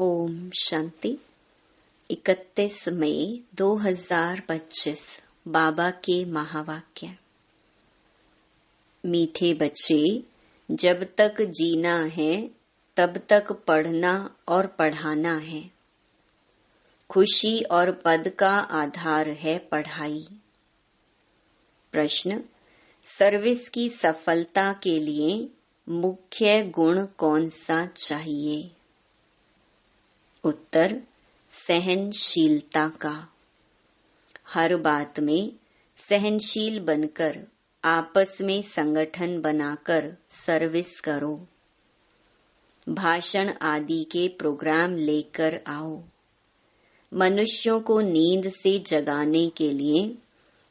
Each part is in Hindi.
ओम शांति। 31 मई 2025 बाबा के महावाक्य। मीठे बच्चे, जब तक जीना है तब तक पढ़ना और पढ़ाना है। खुशी और पद का आधार है पढ़ाई। प्रश्न, सर्विस की सफलता के लिए मुख्य गुण कौन सा चाहिए? उत्तर, सहनशीलता का। हर बात में सहनशील बनकर आपस में संगठन बनाकर सर्विस करो। भाषण आदि के प्रोग्राम लेकर आओ। मनुष्यों को नींद से जगाने के लिए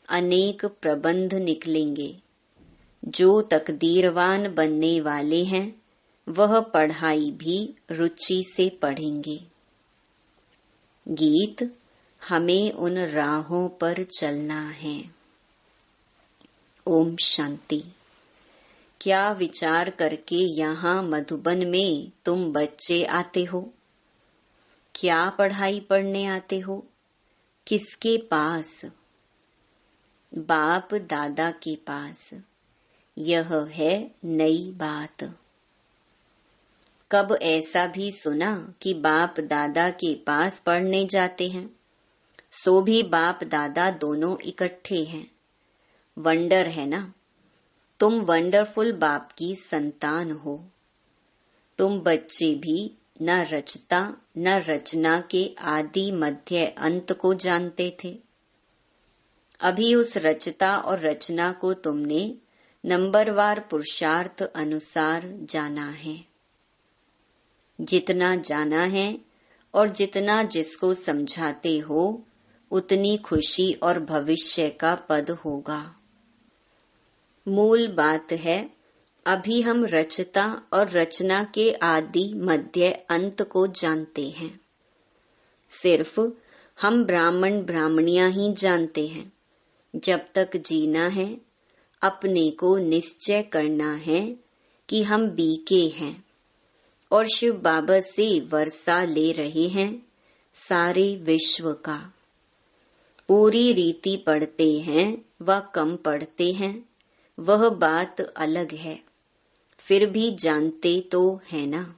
अनेक प्रबंध निकलेंगे। जो तकदीरवान बनने वाले हैं वह पढ़ाई भी रुचि से पढ़ेंगे। गीत, हमें उन राहों पर चलना है। ओम शांति। क्या विचार करके यहाँ मधुबन में तुम बच्चे आते हो? क्या पढ़ाई पढ़ने आते हो? किसके पास? बाप दादा के पास। यह है नई बात। कब ऐसा भी सुना कि बाप दादा के पास पढ़ने जाते हैं? सो भी बाप दादा दोनों इकट्ठे हैं। वंडर है ना? तुम वंडरफुल बाप की संतान हो। तुम बच्चे भी न रचता न रचना के आदि मध्य अंत को जानते थे। अभी उस रचता और रचना को तुमने नंबरवार पुरुषार्थ अनुसार जाना है। जितना जाना है और जितना जिसको समझाते हो उतनी खुशी और भविष्य का पद होगा। मूल बात है, अभी हम रचता और रचना के आदि मध्य अंत को जानते हैं। सिर्फ हम ब्राह्मण ब्राह्मणियां ही जानते हैं। जब तक जीना है अपने को निश्चय करना है कि हम बीके हैं और शिव बाबा से वर्षा ले रहे हैं सारे विश्व का। पूरी रीति पढ़ते हैं व कम पढ़ते हैं, वह बात अलग है। फिर भी जानते तो है ना,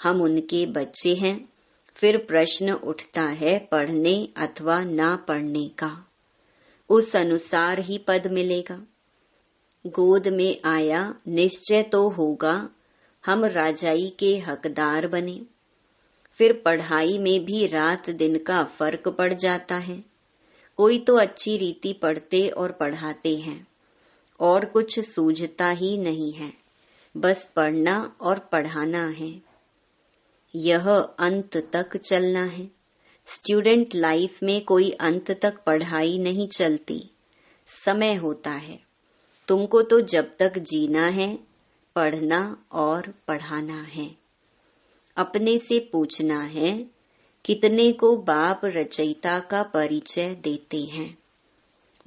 हम उनके बच्चे हैं। फिर प्रश्न उठता है पढ़ने अथवा ना पढ़ने का। उस अनुसार ही पद मिलेगा। गोद में आया निश्चय तो होगा हम राजाई के हकदार बने। फिर पढ़ाई में भी रात दिन का फर्क पड़ जाता है। कोई तो अच्छी रीति पढ़ते और पढ़ाते हैं और कुछ सूझता ही नहीं है। बस पढ़ना और पढ़ाना है। यह अंत तक चलना है। स्टूडेंट लाइफ में कोई अंत तक पढ़ाई नहीं चलती। समय होता है। तुमको तो जब तक जीना है पढ़ना और पढ़ाना है। अपने से पूछना है, कितने को बाप रचयिता का परिचय देते हैं?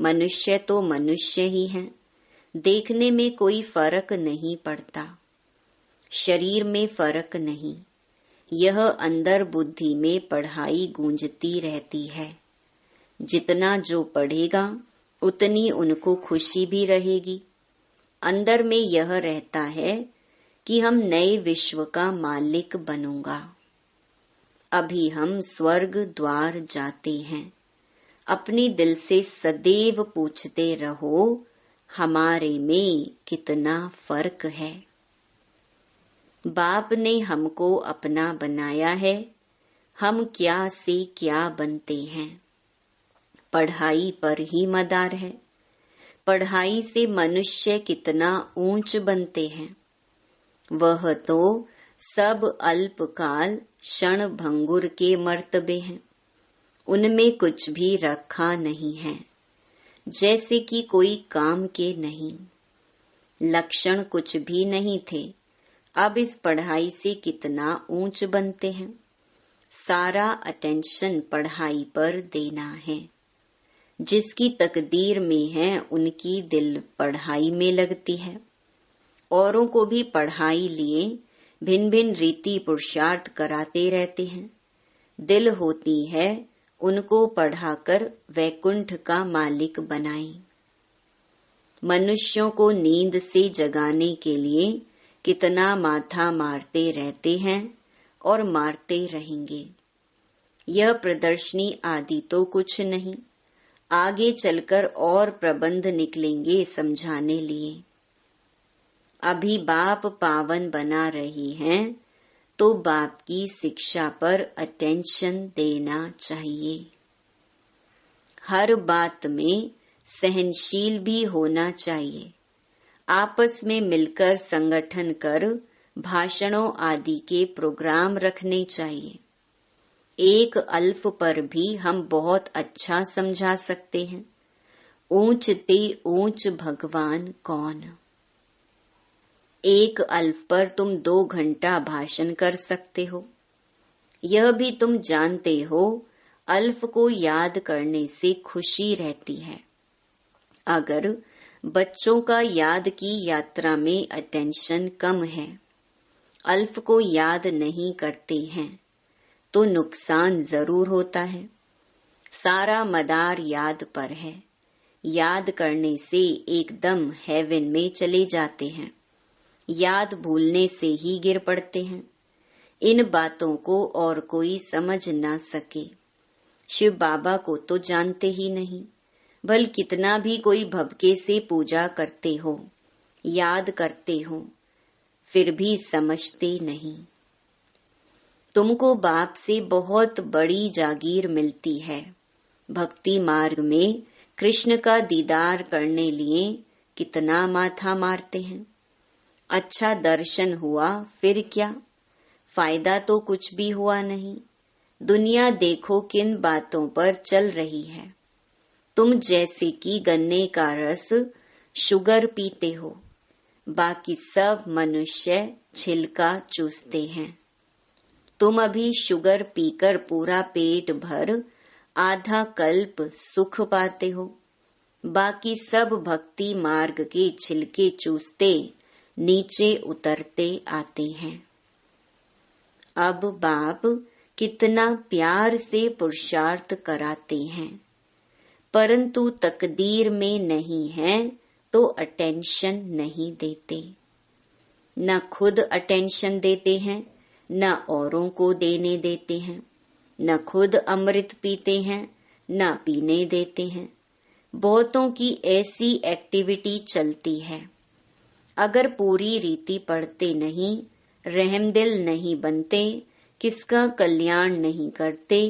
मनुष्य तो मनुष्य ही हैं। देखने में कोई फर्क नहीं पड़ता। शरीर में फर्क नहीं। यह अंदर बुद्धि में पढ़ाई गूंजती रहती है। जितना जो पढ़ेगा उतनी उनको खुशी भी रहेगी। अंदर में यह रहता है कि हम नए विश्व का मालिक बनूंगा। अभी हम स्वर्ग द्वार जाते हैं। अपने दिल से सदैव पूछते रहो, हमारे में कितना फर्क है। बाप ने हमको अपना बनाया है। हम क्या से क्या बनते हैं। पढ़ाई पर ही मदार है। पढ़ाई से मनुष्य कितना ऊंच बनते हैं। वह तो सब अल्पकाल क्षण भंगुर के मर्तबे हैं। उनमें कुछ भी रखा नहीं है, जैसे कि कोई काम के नहीं। लक्षण कुछ भी नहीं थे। अब इस पढ़ाई से कितना ऊंच बनते हैं। सारा अटेंशन पढ़ाई पर देना है। जिसकी तकदीर में है उनकी दिल पढ़ाई में लगती है। औरों को भी पढ़ाई लिए भिन्न भिन्न रीति पुरुषार्थ कराते रहते हैं। दिल होती है उनको पढ़ाकर वैकुंठ का मालिक बनाएं। मनुष्यों को नींद से जगाने के लिए कितना माथा मारते रहते हैं और मारते रहेंगे। यह प्रदर्शनी आदि तो कुछ नहीं, आगे चलकर और प्रबंध निकलेंगे समझाने लिए। अभी बाप पावन बना रही हैं तो बाप की शिक्षा पर अटेंशन देना चाहिए। हर बात में सहनशील भी होना चाहिए। आपस में मिलकर संगठन कर भाषणों आदि के प्रोग्राम रखने चाहिए। एक अल्फ पर भी हम बहुत अच्छा समझा सकते हैं। ऊंच ते ऊंच भगवान कौन। एक अल्फ पर तुम 2 घंटा भाषण कर सकते हो। यह भी तुम जानते हो, अल्फ को याद करने से खुशी रहती है। अगर बच्चों का याद की यात्रा में अटेंशन कम है, अल्फ को याद नहीं करते हैं, तो नुकसान जरूर होता है। सारा मदार याद पर है। याद करने से एकदम हेवन में चले जाते हैं, याद भूलने से ही गिर पड़ते हैं। इन बातों को और कोई समझ ना सके। शिव बाबा को तो जानते ही नहीं, भल कितना भी कोई भवके से पूजा करते हो, याद करते हो, फिर भी समझते नहीं। तुमको बाप से बहुत बड़ी जागीर मिलती है। भक्ति मार्ग में कृष्ण का दीदार करने लिए कितना माथा मारते हैं। अच्छा दर्शन हुआ, फिर क्या फायदा, तो कुछ भी हुआ नहीं। दुनिया देखो किन बातों पर चल रही है। तुम जैसे कि गन्ने का रस शुगर पीते हो, बाकी सब मनुष्य छिलका चूसते हैं। तुम अभी शुगर पीकर पूरा पेट भर आधा कल्प सुख पाते हो, बाकी सब भक्ति मार्ग के छिलके चूसते नीचे उतरते आते हैं। अब बाप कितना प्यार से पुरुषार्थ कराते हैं, परंतु तकदीर में नहीं है तो अटेंशन नहीं देते। न खुद अटेंशन देते हैं, न औरों को देने देते हैं। न खुद अमृत पीते हैं, न पीने देते हैं। बहुतों की ऐसी एक्टिविटी चलती है। अगर पूरी रीति पढ़ते नहीं, रहमदिल नहीं बनते, किसका कल्याण नहीं करते,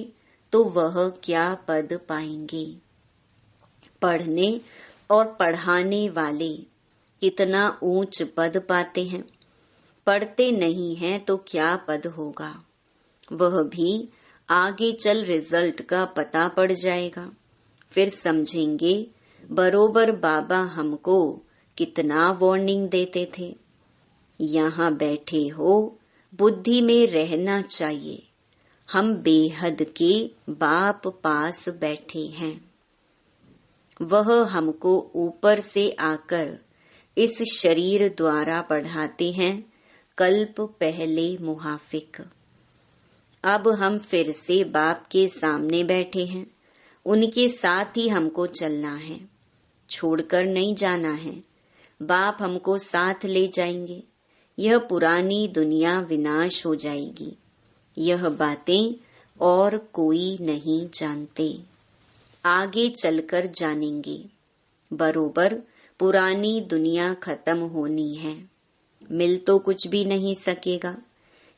तो वह क्या पद पाएंगे। पढ़ने और पढ़ाने वाले कितना ऊंच पद पाते हैं। पढ़ते नहीं हैं तो क्या पद होगा। वह भी आगे चल रिजल्ट का पता पड़ जाएगा। फिर समझेंगे बरोबर बाबा हमको कितना वार्निंग देते थे। यहाँ बैठे हो, बुद्धि में रहना चाहिए। हम बेहद के बाप पास बैठे हैं। वह हमको ऊपर से आकर इस शरीर द्वारा पढ़ाते हैं, कल्प पहले मुहाफिक। अब हम फिर से बाप के सामने बैठे हैं, उनके साथ ही हमको चलना है, छोड़कर नहीं जाना है। बाप हमको साथ ले जाएंगे। यह पुरानी दुनिया विनाश हो जाएगी। यह बातें और कोई नहीं जानते, आगे चलकर जानेंगे। बरोबर पुरानी दुनिया खत्म होनी है, मिल तो कुछ भी नहीं सकेगा।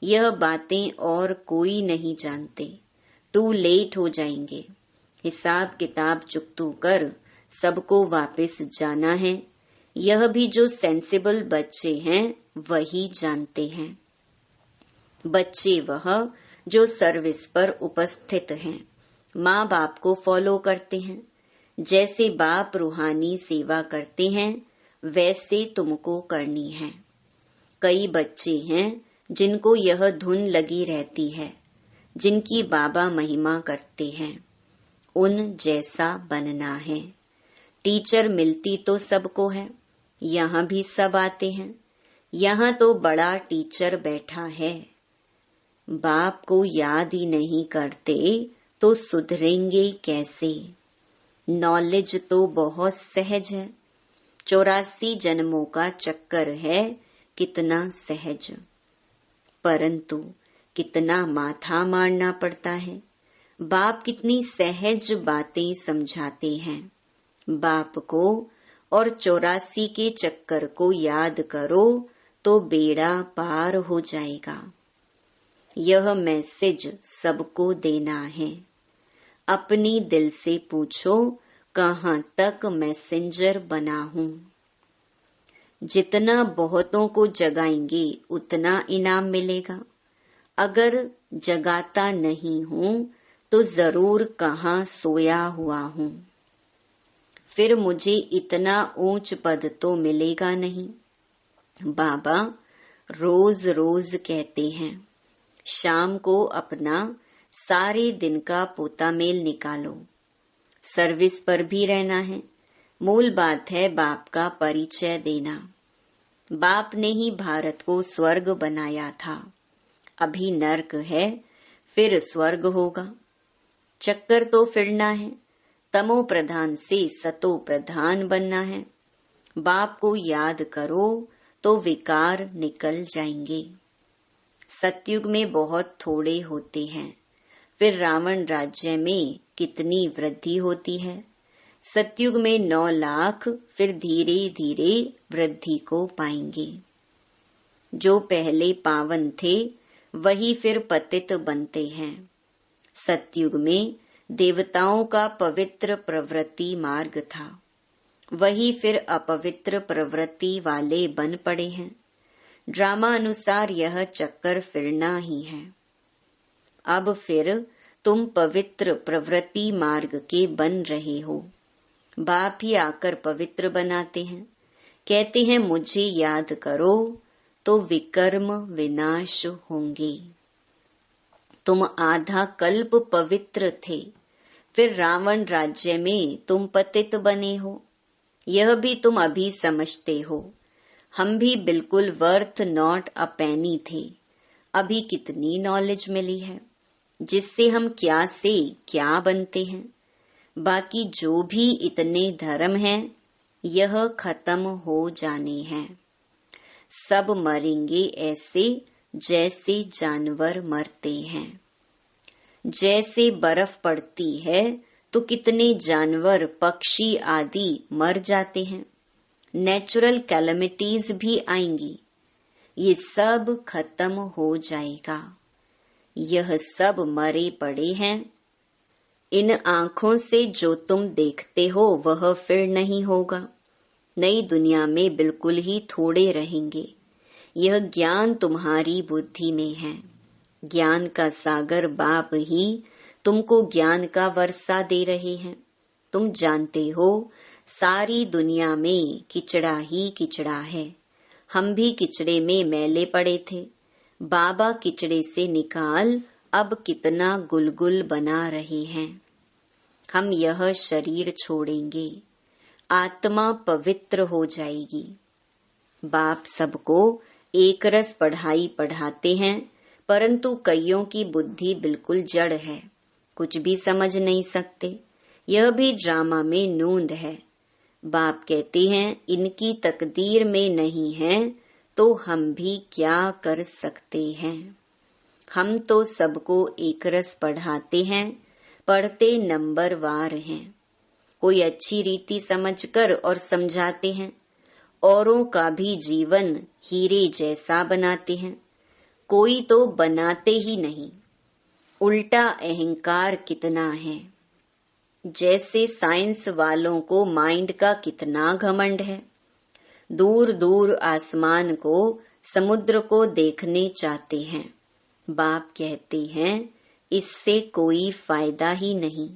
यह बातें और कोई नहीं जानते, टू लेट हो जाएंगे। हिसाब किताब चुकतू कर सबको वापस जाना है। यह भी जो सेंसिबल बच्चे हैं वही जानते हैं। बच्चे वह जो सर्विस पर उपस्थित हैं, माँ बाप को फॉलो करते हैं। जैसे बाप रूहानी सेवा करते हैं वैसे तुमको करनी है। कई बच्चे हैं जिनको यह धुन लगी रहती है, जिनकी बाबा महिमा करते हैं, उन जैसा बनना है। टीचर मिलती तो सबको है, यहाँ भी सब आते हैं, यहाँ तो बड़ा टीचर बैठा है। बाप को याद ही नहीं करते तो सुधरेंगे कैसे। नॉलेज तो बहुत सहज है, 84 जन्मों का चक्कर है, कितना सहज। परंतु कितना माथा मारना पड़ता है। बाप कितनी सहज बातें समझाते हैं। बाप को और 84 के चक्कर को याद करो तो बेड़ा पार हो जाएगा। यह मैसेज सबको देना है। अपनी दिल से पूछो, कहाँ तक मैसेंजर बना हूँ। जितना बहुतों को जगाएंगे उतना इनाम मिलेगा। अगर जगाता नहीं हूँ तो जरूर कहाँ सोया हुआ हूँ। फिर मुझे इतना ऊंच पद तो मिलेगा नहीं। बाबा रोज रोज कहते हैं, शाम को अपना सारे दिन का पोता मेल निकालो। सर्विस पर भी रहना है। मूल बात है बाप का परिचय देना। बाप ने ही भारत को स्वर्ग बनाया था। अभी नर्क है, फिर स्वर्ग होगा। चक्कर तो फिरना है। तमो प्रधान से सतो प्रधान बनना है। बाप को याद करो तो विकार निकल जाएंगे। सतयुग में बहुत थोड़े होते हैं, फिर रावण राज्य में कितनी वृद्धि होती है। सतयुग में 9 लाख, फिर धीरे धीरे वृद्धि को पाएंगे। जो पहले पावन थे वही फिर पतित बनते हैं। सतयुग में देवताओं का पवित्र प्रवृत्ति मार्ग था, वही फिर अपवित्र प्रवृत्ति वाले बन पड़े हैं। ड्रामा अनुसार यह चक्कर फिरना ही है। अब फिर तुम पवित्र प्रवृत्ति मार्ग के बन रहे हो। बाप ही आकर पवित्र बनाते हैं। कहते हैं मुझे याद करो तो विकर्म विनाश होंगे। तुम आधा कल्प पवित्र थे, फिर रावण राज्य में तुम पतित बने हो। यह भी तुम अभी समझते हो। हम भी बिल्कुल वर्थ नॉट अ पेनी थे। अभी कितनी नॉलेज मिली है जिससे हम क्या से क्या बनते हैं। बाकी जो भी इतने धर्म हैं यह खत्म हो जाने हैं। सब मरेंगे ऐसे जैसे जानवर मरते हैं। जैसे बर्फ पड़ती है तो कितने जानवर पक्षी आदि मर जाते हैं। नेचुरल कैलेमिटीज भी आएंगी। ये सब खत्म हो जाएगा। यह सब मरे पड़े हैं। इन आँखों से जो तुम देखते हो वह फिर नहीं होगा। नई दुनिया में बिल्कुल ही थोड़े रहेंगे। यह ज्ञान तुम्हारी बुद्धि में है। ज्ञान का सागर बाप ही तुमको ज्ञान का वर्षा दे रहे हैं। तुम जानते हो सारी दुनिया में किचड़ा ही किचड़ा है। हम भी किचड़े में मैले पड़े थे। बाबा किचड़े से निकाल अब कितना गुलगुल बना रहे हैं। हम यह शरीर छोड़ेंगे, आत्मा पवित्र हो जाएगी। बाप सबको एक रस पढ़ाई पढ़ाते हैं, परंतु कईयों की बुद्धि बिल्कुल जड़ है, कुछ भी समझ नहीं सकते। यह भी ड्रामा में नूंद है। बाप कहते हैं इनकी तकदीर में नहीं है तो हम भी क्या कर सकते हैं। हम तो सबको एक रस पढ़ाते हैं, पढ़ते नंबर वार हैं। कोई अच्छी रीति समझकर और समझाते हैं। औरों का भी जीवन हीरे जैसा बनाते हैं। कोई तो बनाते ही नहीं। उल्टा अहंकार कितना है। जैसे साइंस वालों को माइंड का कितना घमंड है। दूर दूर आसमान को, समुद्र को देखने चाहते हैं। बाप कहते हैं इससे कोई फायदा ही नहीं।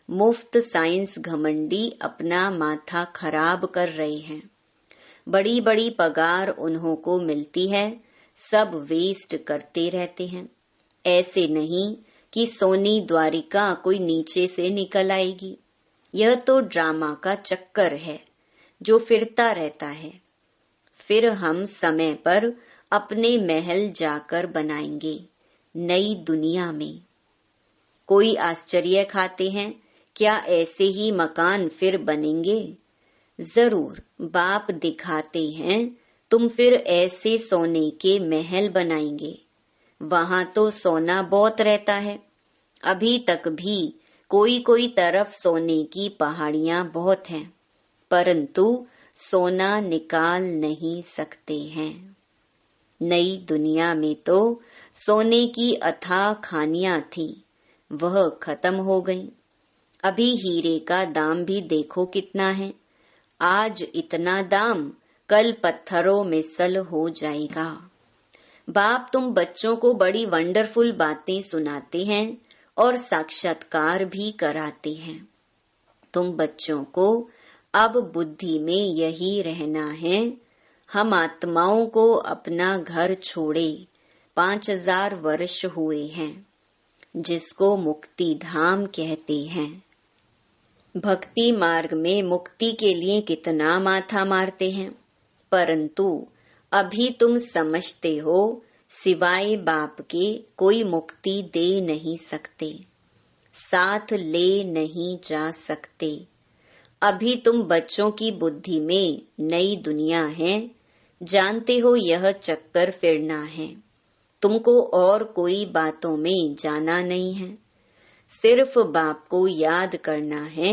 मुफ्त साइंस घमंडी अपना माथा खराब कर रहे हैं। बड़ी बड़ी पगार उन्हों को मिलती है, सब वेस्ट करते रहते हैं। ऐसे नहीं कि सोनी द्वारिका कोई नीचे से निकल आएगी। यह तो ड्रामा का चक्कर है जो फिरता रहता है। फिर हम समय पर अपने महल जाकर बनाएंगे नई दुनिया में। कोई आश्चर्य खाते हैं, क्या ऐसे ही मकान फिर बनेंगे? जरूर बाप दिखाते हैं, तुम फिर ऐसे सोने के महल बनाएंगे। वहां तो सोना बहुत रहता है। अभी तक भी कोई कोई तरफ सोने की पहाड़ियां बहुत हैं, परंतु सोना निकाल नहीं सकते हैं। नई दुनिया में तो सोने की अथाह खानियां थी, वह खत्म हो गई। अभी हीरे का दाम भी देखो कितना है। आज इतना दाम, कल पत्थरों में सल हो जाएगा। बाप तुम बच्चों को बड़ी वंडरफुल बातें सुनाते हैं और साक्षात्कार भी कराते हैं। तुम बच्चों को अब बुद्धि में यही रहना है, हम आत्माओं को अपना घर छोड़े 5000 वर्ष हुए हैं, जिसको मुक्ति धाम कहते हैं। भक्ति मार्ग में मुक्ति के लिए कितना माथा मारते हैं, परंतु अभी तुम समझते हो सिवाय बाप के कोई मुक्ति दे नहीं सकते, साथ ले नहीं जा सकते। अभी तुम बच्चों की बुद्धि में नई दुनिया है, जानते हो यह चक्कर फिरना है। तुमको और कोई बातों में जाना नहीं है, सिर्फ बाप को याद करना है।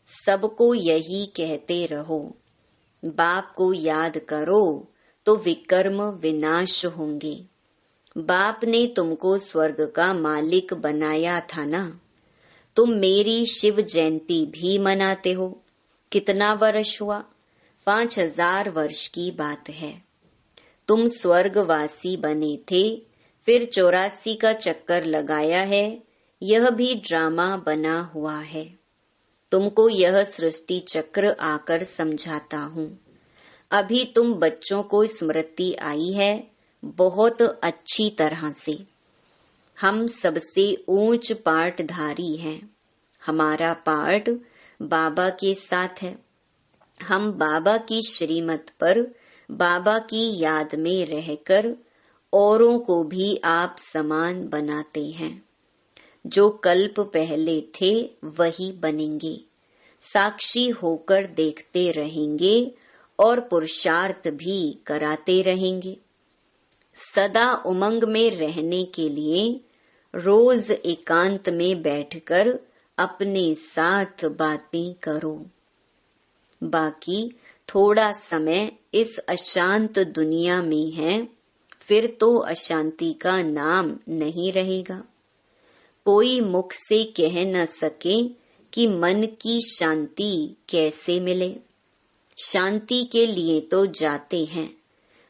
सबको यही कहते रहो, बाप को याद करो तो विकर्म विनाश होंगे। बाप ने तुमको स्वर्ग का मालिक बनाया था ना। तुम मेरी शिव जयंती भी मनाते हो। कितना वर्ष हुआ? 5000 वर्ष की बात है। तुम स्वर्गवासी बने थे, फिर 84 का चक्कर लगाया है। यह भी ड्रामा बना हुआ है। तुमको यह सृष्टि चक्र आकर समझाता हूँ। अभी तुम बच्चों को स्मृति आई है बहुत अच्छी तरह से। हम सबसे ऊंच पाठधारी हैं। हमारा पाठ बाबा के साथ है। हम बाबा की श्रीमत पर बाबा की याद में रहकर औरों को भी आप समान बनाते हैं। जो कल्प पहले थे वही बनेंगे। साक्षी होकर देखते रहेंगे और पुरुषार्थ भी कराते रहेंगे। सदा उमंग में रहने के लिए रोज एकांत में बैठकर अपने साथ बातें करो। बाकी थोड़ा समय इस अशांत दुनिया में है, फिर तो अशांति का नाम नहीं रहेगा। कोई मुख से कह न सके कि मन की शांति कैसे मिले। शांति के लिए तो जाते हैं,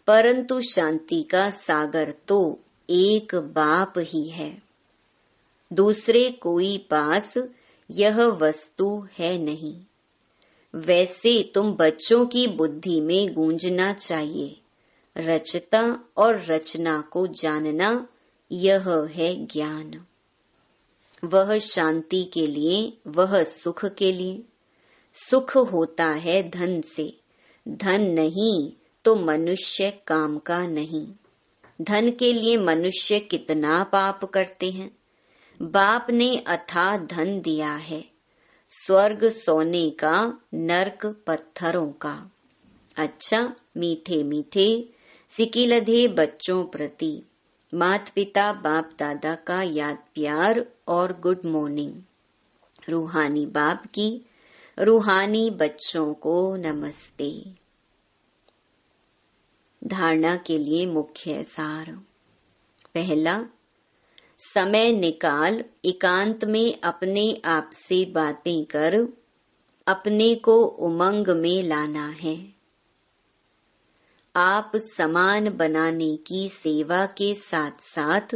परंतु शांति का सागर तो एक बाप ही है। दूसरे कोई पास यह वस्तु है नहीं। वैसे तुम बच्चों की बुद्धि में गूंजना चाहिए, रचता और रचना को जानना, यह है ज्ञान। वह शांति के लिए, वह सुख के लिए। सुख होता है धन से, धन नहीं तो मनुष्य काम का नहीं। धन के लिए मनुष्य कितना पाप करते हैं। बाप ने अथाह धन दिया है, स्वर्ग सोने का, नरक पत्थरों का। अच्छा, मीठे मीठे सिकिलधे बच्चों प्रति माता पिता बाप दादा का याद प्यार और गुड मॉर्निंग। रूहानी बाप की रूहानी बच्चों को नमस्ते। धारणा के लिए मुख्य सार। पहला, समय निकाल एकांत में अपने आप से बातें कर अपने को उमंग में लाना है। आप समान बनाने की सेवा के साथ साथ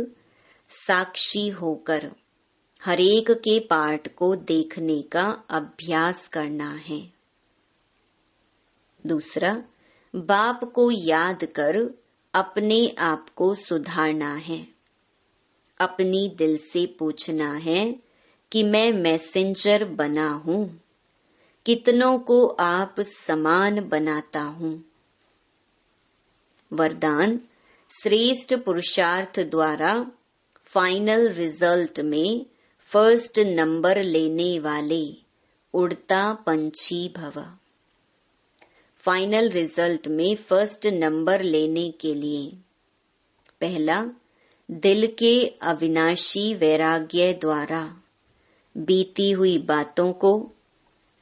साक्षी होकर हरेक के पाठ को देखने का अभ्यास करना है। दूसरा, बाप को याद कर अपने आप को सुधारना है। अपनी दिल से पूछना है कि मैं मैसेंजर बना हूँ, कितनों को आप समान बनाता हूँ। वरदान श्रेष्ठ पुरुषार्थ द्वारा फाइनल रिजल्ट में फर्स्ट नंबर लेने वाले उड़ता पंछी भव। फाइनल रिजल्ट में फर्स्ट नंबर लेने के लिए पहला, दिल के अविनाशी वैराग्य द्वारा बीती हुई बातों को,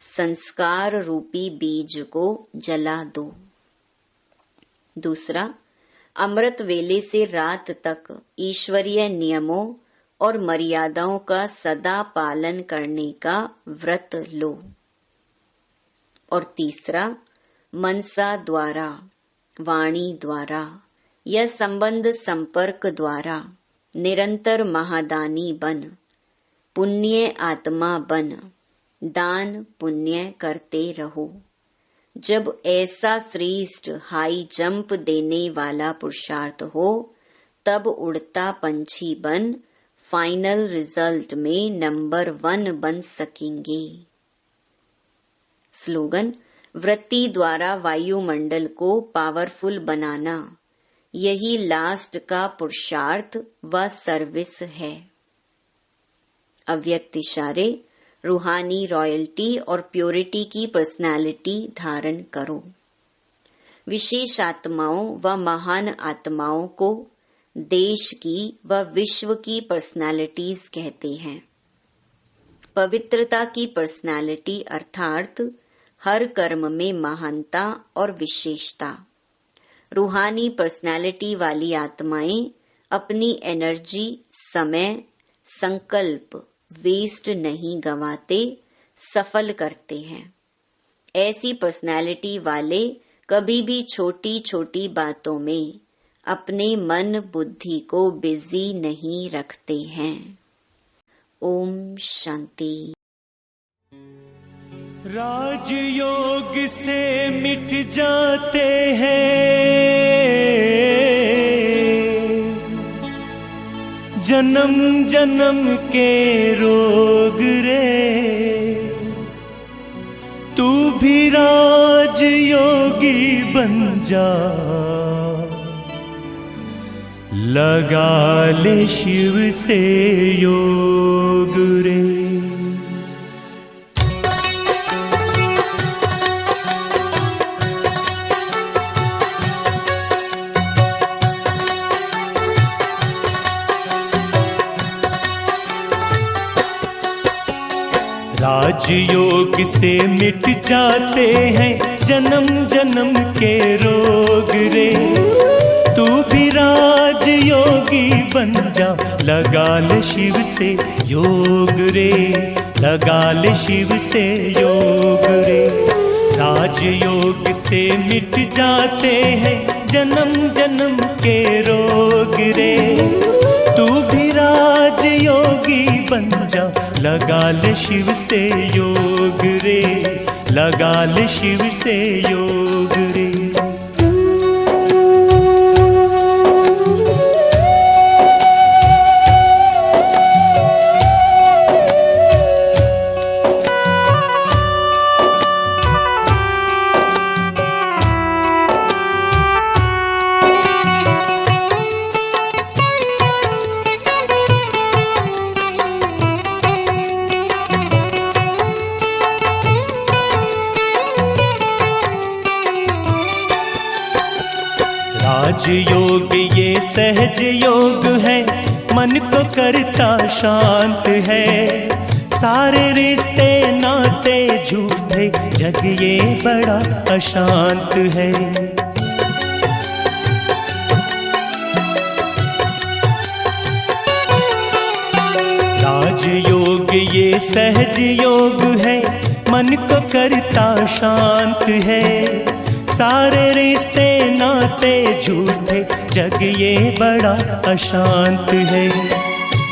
संस्कार रूपी बीज को जला दो। दूसरा, अमृत वेले से रात तक ईश्वरीय नियमों और मर्यादाओं का सदा पालन करने का व्रत लो। और तीसरा, मनसा द्वारा, वाणी द्वारा या संबंध संपर्क द्वारा निरंतर महादानी बन, पुण्य आत्मा बन, दान पुण्य करते रहो। जब ऐसा श्रेष्ठ हाई जंप देने वाला पुरुषार्थ हो, तब उड़ता पंछी बन फाइनल रिजल्ट में नंबर 1 बन सकेंगे। स्लोगन, वृत्ति द्वारा वायुमंडल को पावरफुल बनाना, यही लास्ट का पुरुषार्थ व सर्विस है। अव्यक्त इशारे, रूहानी रॉयल्टी और प्योरिटी की पर्सनालिटी धारण करो। विशेष आत्माओं व महान आत्माओं को देश की व विश्व की पर्सनालिटीज कहते हैं। पवित्रता की पर्सनालिटी अर्थात हर कर्म में महानता और विशेषता। रूहानी पर्सनालिटी वाली आत्माएं अपनी एनर्जी, समय, संकल्प वेस्ट नहीं गंवाते, सफल करते हैं। ऐसी पर्सनालिटी वाले कभी भी छोटी छोटी बातों में अपने मन बुद्धि को बिजी नहीं रखते हैं। ओम शांति। राजयोग से मिट जाते हैं जन्म जन्म के रोग रे, तू भी राज योगी बन जा, लगा ले शिव से योग रे। राजयोग से मिट जाते हैं जन्म जन्म के रोग रे, तू भी राज योगी बन जा, लगा ले शिव से योग रे, लगा ले शिव से योग रे। राजयोग से मिट जाते हैं जन्म जन्म के रोग रे, तू भी राज योगी बन जा, लगा ले शिव से योग रे, लगा ले शिव से योग रे। राजयोग ये सहज योग है, मन को करता शांत है, सारे रिश्ते नाते झूठे, जग ये बड़ा अशांत है। राजयोग ये सहज योग है, मन को करता शांत है, सारे रिश्ते नाते झूठे, जग ये बड़ा अशांत है।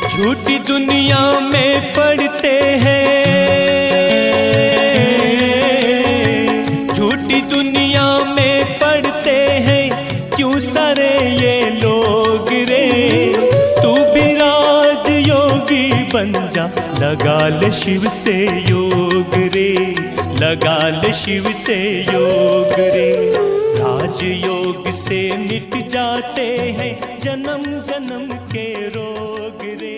झूठी दुनिया में पड़ते हैं, झूठी दुनिया में पड़ते हैं, क्यों सारे ये लोग रे, तू भी राज योगी बन जा, लगा ले शिव से योग रे, लगा ले शिव से योग रे। राजयोग से मिट जाते हैं जन्म जन्म के रोग रे।